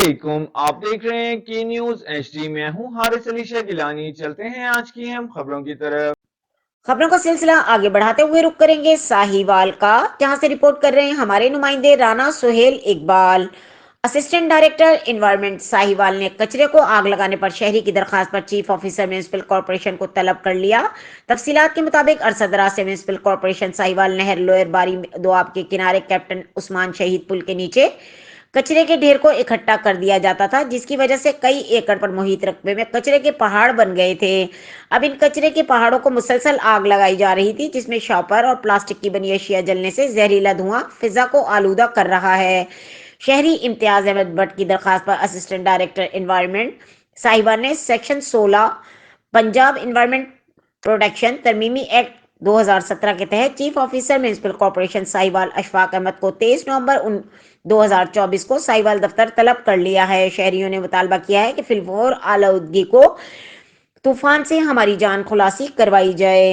वालेकुम, आप देख रहे हैं की न्यूज एचडी। मैं हूं हारिस अली शाह गिलानी। चलते हैं आज की हम खबरों की तरफ। खबरों का सिलसिला आगे बढ़ाते हुए रुक करेंगे साहिवाल का, जहां से रिपोर्ट कर रहे हैं हमारे नुमाइंदे Rana Suhail Iqbal. Assistant director environment Sahiwal ने कचरे को आग लगाने पर शहरी की दरखास्त पर चीफ ऑफिसर म्यूनिसिपल कॉर्पोरेशन को तलब कर लिया। तफसीलात के मुताबिक अरसदरा से म्यूनिसिपल कॉर्पोरेशन साहिवाल नहर लोअर बारी दोआब के किनारे कैप्टन उस्मान शहीद पुल के नीचे कचरे के ढेर को इकट्ठा कर दिया जाता था, जिसकी वजह से कई एकड़ पर मुहित रकबे में कचरे के पहाड़ बन गए थे। अब इन कचरे के पहाड़ों को मुसलसल आग लगाई जा रही थी, जिसमें शॉपर और प्लास्टिक की बनी अशिया जलने से जहरीला धुआं फिजा को आलूदा कर रहा है। शहरी इम्तियाज अहमद भट्ट की दरखास्त पर असिस्टेंट डायरेक्टर एनवायरनमेंट साहिवाल ने सेक्शन 16 पंजाब एनवायरनमेंट प्रोटेक्शन तरमीमी एक्ट 2017 के तहत chief officer municipal corporation Sahiwal Ashfaq Ahmad को 23 नवंबर 2024 को साहिवाल दफ्तर तलब कर लिया है। शहरियों ने मुतालबा किया है कि फिलवोर आलूदगी को तूफान से हमारी जान खुलासी करवाई जाए।